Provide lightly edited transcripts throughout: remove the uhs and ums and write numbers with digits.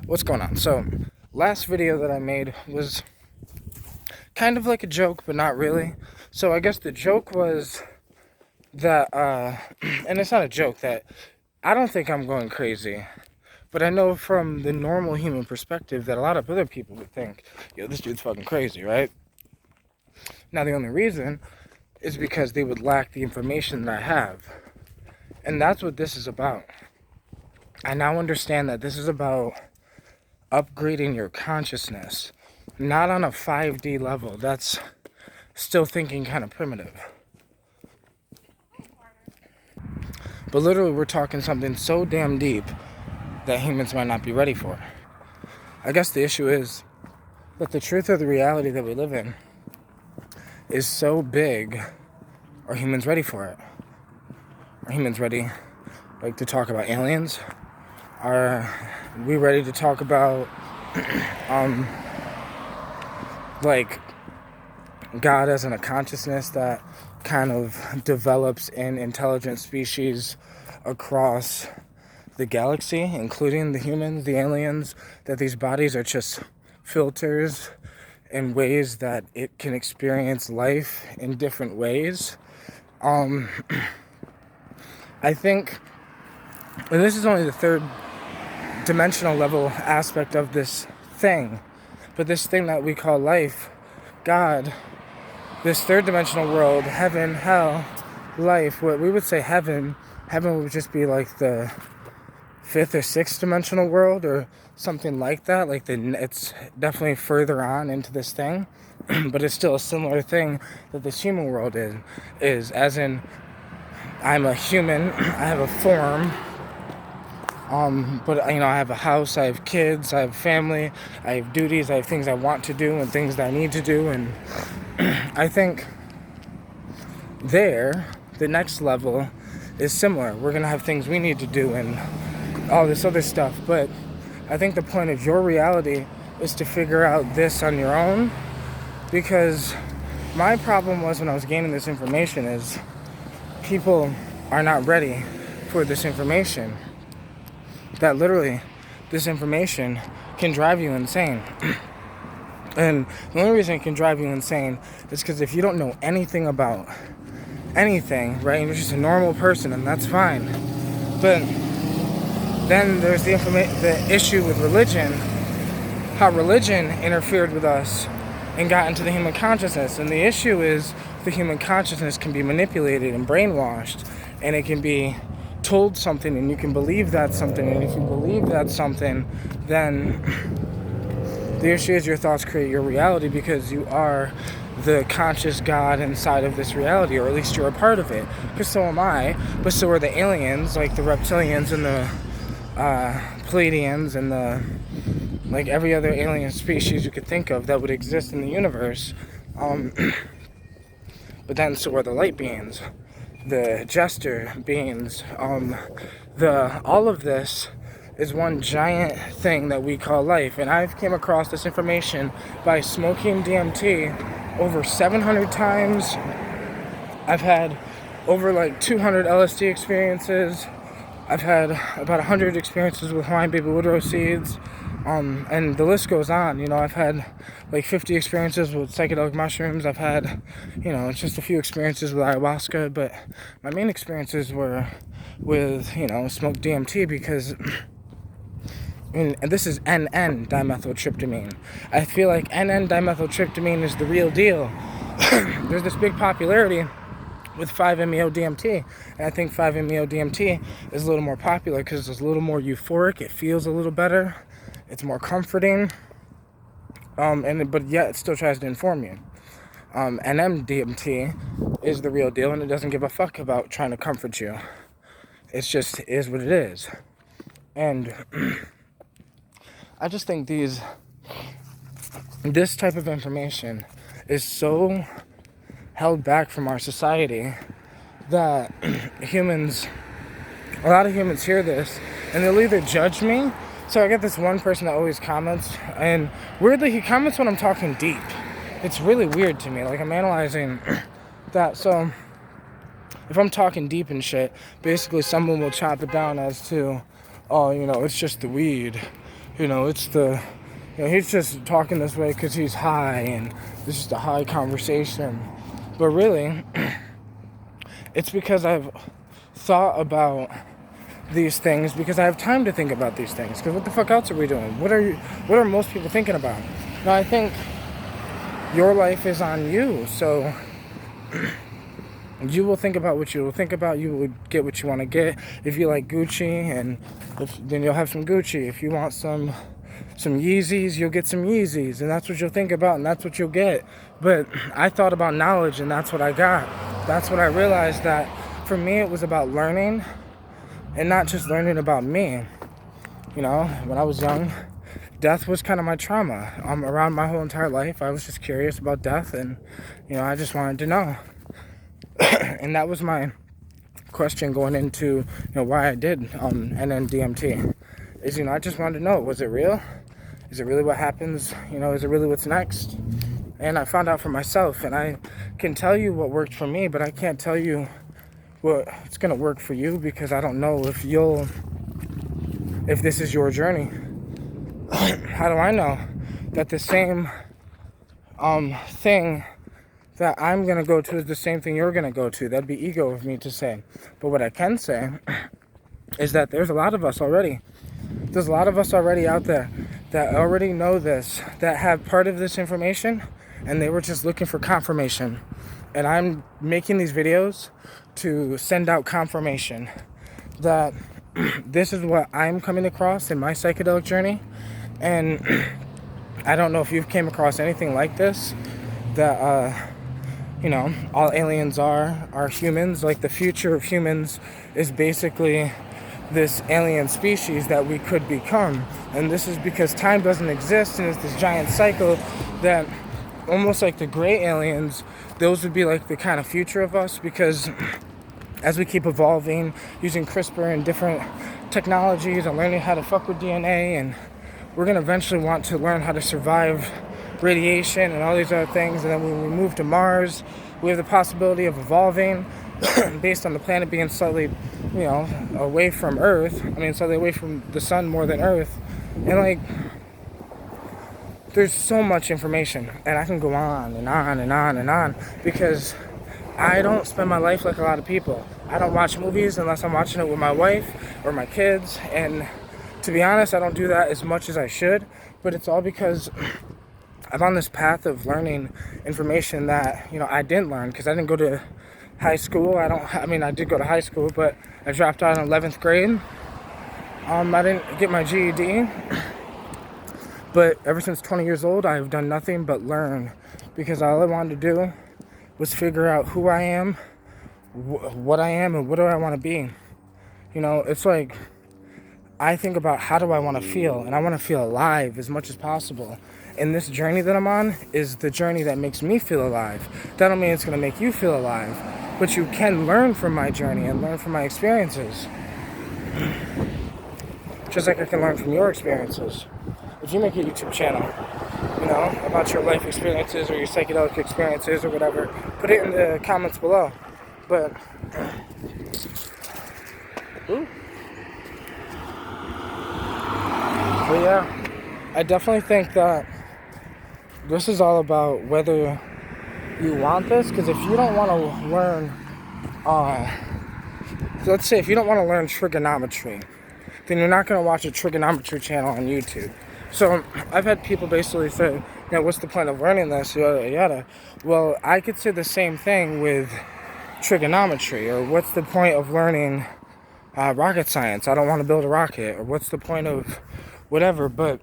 What's going on? So, last video that I made was kind of like a joke, but not really. So, I guess the joke was that, and it's not a joke, that I don't think I'm going crazy, but I know from the normal human perspective that a lot of other people would think, yo, this dude's fucking crazy, right? Now, the only reason is because they would lack the information that I have. And that's what this is about. I now understand that this is about upgrading your consciousness, not on a 5D level. That's still thinking kind of primitive. But literally, we're talking something so damn deep that humans might not be ready for. I guess the issue is that the truth of the reality that we live in is so big. Are humans ready for it? Are humans ready, to talk about aliens? Are we ready to talk about, God as in a consciousness that kind of develops in intelligent species across the galaxy, including the humans, the aliens, that these bodies are just filters in ways that it can experience life in different ways? I think, and this is only the third dimensional level aspect of this thing, but this thing that we call life, God, this third dimensional world, heaven, hell, life, what we would say heaven would just be like the fifth or sixth dimensional world or something like that. It's definitely further on into this thing, but it's still a similar thing that this human world is as in, I'm a human, I have a form, but I have a house, I have kids, I have family, I have duties, I have things I want to do and things that I need to do. And I think the next level is similar. We're going to have things we need to do and all this other stuff. But I think the point of your reality is to figure out this on your own, because my problem was when I was gaining this information is people are not ready for this information. That literally, this information can drive you insane. And the only reason it can drive you insane is because if you don't know anything about anything, right, and you're just a normal person, and that's fine. But then there's the issue with religion, how religion interfered with us and got into the human consciousness. And the issue is the human consciousness can be manipulated and brainwashed, and it can be told something and you can believe that's something, and if you believe that's something, then the issue is your thoughts create your reality, because you are the conscious God inside of this reality, or at least you're a part of it. Because so am I, but so are the aliens, like the reptilians and the Pleiadians and the every other alien species you could think of that would exist in the universe. But then so are the light beings, the jester beings, all of this is one giant thing that we call life. And I've came across this information by smoking DMT over 700 times. I've had over 200 LSD experiences. I've had about 100 experiences with Hawaiian baby woodrose seeds. And the list goes on. I've had 50 experiences with psychedelic mushrooms. I've had, just a few experiences with ayahuasca, but my main experiences were with, smoked DMT, because, and this is NN dimethyltryptamine. I feel like NN dimethyltryptamine is the real deal. There's this big popularity with 5-MeO-DMT, and I think 5-MeO-DMT is a little more popular because it's a little more euphoric. It feels a little better. It's more comforting, but yet it still tries to inform you. NM-DMT is the real deal, and it doesn't give a fuck about trying to comfort you. It's just is what it is. And I just think this type of information is so held back from our society that a lot of humans hear this, and they'll either judge me. So I get this one person that always comments, and weirdly he comments when I'm talking deep. It's really weird to me. I'm analyzing that. So if I'm talking deep and shit, basically someone will chop it down as to, oh, it's just the weed. It's the, he's just talking this way because he's high and it's just a high conversation. But really, it's because I've thought about these things, because I have time to think about these things. Because what the fuck else are we doing? What are most people thinking about? Now, I think your life is on you, so you will think about what you will think about. You will get what you want to get. If you like Gucci, then you'll have some Gucci. If you want some Yeezys, you'll get some Yeezys, and that's what you'll think about, and that's what you'll get. But I thought about knowledge, and that's what I got. That's what I realized, that for me it was about learning, and not just learning about me. When I was young, death was kind of my trauma. Around my whole entire life, I was just curious about death, and I just wanted to know. And that was my question going into why I did NNDMT. Is I just wanted to know, was it real? Is it really what happens? Is it really what's next? And I found out for myself, and I can tell you what worked for me, but I can't tell you what's gonna work for you, because I don't know if this is your journey. How do I know that the same thing that I'm going to go to is the same thing you're going to go to? That'd be ego of me to say. But what I can say is that there's a lot of us already. There's a lot of us already out there that already know this, that have part of this information, and they were just looking for confirmation. And I'm making these videos to send out confirmation that this is what I'm coming across in my psychedelic journey. And I don't know if you've came across anything like this, that all aliens are humans. Like, the future of humans is basically this alien species that we could become. And this is because time doesn't exist, and it's this giant cycle that, almost like the gray aliens, those would be like the kind of future of us, because as we keep evolving, using CRISPR and different technologies and learning how to fuck with DNA, and we're going to eventually want to learn how to survive radiation and all these other things. And then when we move to Mars, we have the possibility of evolving based on the planet being slightly, away from Earth. Slightly away from the sun more than Earth. And there's so much information, and I can go on and on and on and on, because I don't spend my life like a lot of people. I don't watch movies unless I'm watching it with my wife or my kids, and to be honest, I don't do that as much as I should, but it's all because I'm on this path of learning information that, I didn't learn, because I didn't go to high school. I did go to high school, but I dropped out in 11th grade. I didn't get my GED, but ever since 20 years old, I've done nothing but learn, because all I wanted to do was figure out who I am, what I am, and what do I want to be. It's like, I think about, how do I want to feel, and I want to feel alive as much as possible. And this journey that I'm on is the journey that makes me feel alive. That don't mean it's going to make you feel alive, but you can learn from my journey and learn from my experiences. Just like I can learn from your experiences. If you make a YouTube channel, about your life experiences or your psychedelic experiences or whatever, put it in the comments below. But yeah, I definitely think that this is all about whether you want this. Because if you don't want to learn, let's say if you don't want to learn trigonometry, then you're not going to watch a trigonometry channel on YouTube. So I've had people basically say, what's the point of learning this, yada yada. Well, I could say the same thing with trigonometry, or what's the point of learning rocket science? I don't want to build a rocket. Or what's the point of whatever. But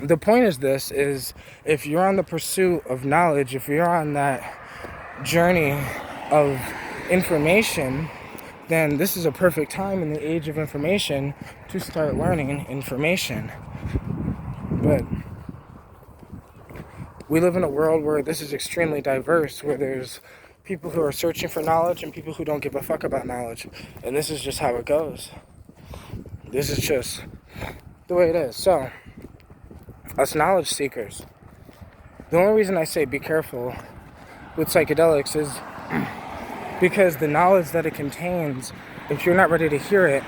the point is if you're on the pursuit of knowledge, if you're on that journey of information, then this is a perfect time in the age of information to start learning information. But we live in a world where this is extremely diverse, where there's people who are searching for knowledge and people who don't give a fuck about knowledge. And this is just how it goes. This is just the way it is. So, us knowledge seekers, the only reason I say be careful with psychedelics is because the knowledge that it contains, if you're not ready to hear it,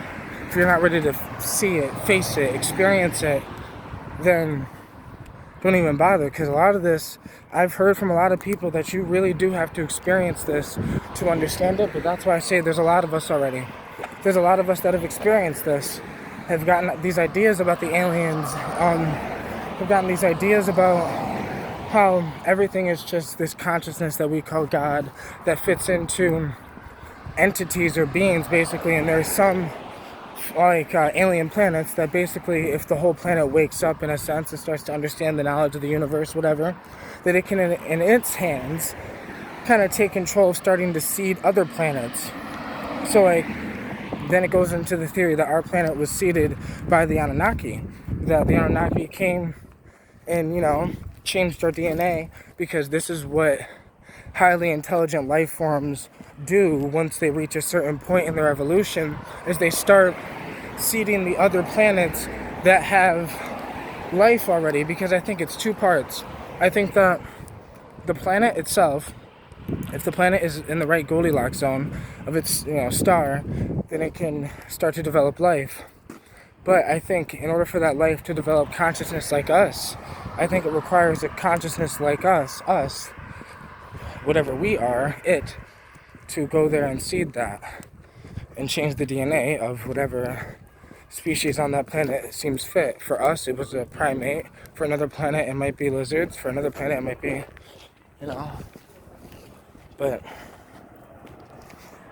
if you're not ready to see it, face it, experience it, then don't even bother, because a lot of this, I've heard from a lot of people that you really do have to experience this to understand it, but that's why I say there's a lot of us already. There's a lot of us that have experienced this, have gotten these ideas about the aliens, have gotten these ideas about how everything is just this consciousness that we call God that fits into entities or beings, basically, and there's some alien planets that basically, if the whole planet wakes up in a sense and starts to understand the knowledge of the universe, whatever, that it can in its hands kind of take control of starting to seed other planets. So like then it goes into the theory that our planet was seeded by the Anunnaki, that the Anunnaki came and, you know, changed our DNA, because this is what highly intelligent life forms do once they reach a certain point in their evolution, is they start seeding the other planets that have life already. Because I think it's two parts. I think that the planet itself, if the planet is in the right Goldilocks zone of its, you know, star, then it can start to develop life. But I think in order for that life to develop consciousness like us, I think it requires a consciousness like us, whatever we are, it, to go there and seed that and change the DNA of whatever species on that planet seems fit. For us, it was a primate. For another planet, it might be lizards. For another planet, it might be, you know. But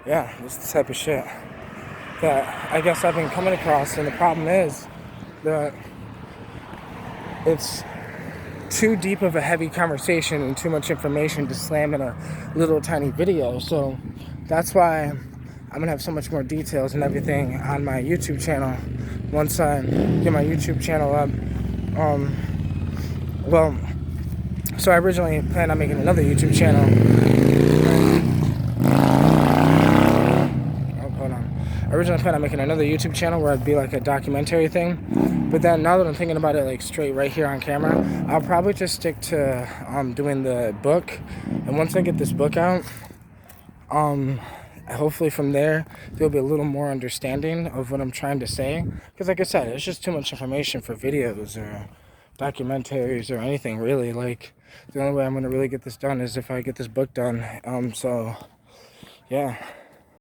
yeah, it's the type of shit that I guess I've been coming across, and the problem is that it's too deep of a heavy conversation and too much information to slam in a little tiny video. So that's why I'm gonna have so much more details and everything on my YouTube channel once I get my YouTube channel up. So I originally planned on making another YouTube channel. I originally planned on making another YouTube channel where it'd be like a documentary thing. But then now that I'm thinking about it like straight right here on camera, I'll probably just stick to doing the book. And once I get this book out, hopefully from there there'll be a little more understanding of what I'm trying to say. Because like I said, it's just too much information for videos or documentaries or anything really. Like the only way I'm gonna really get this done is if I get this book done. So yeah.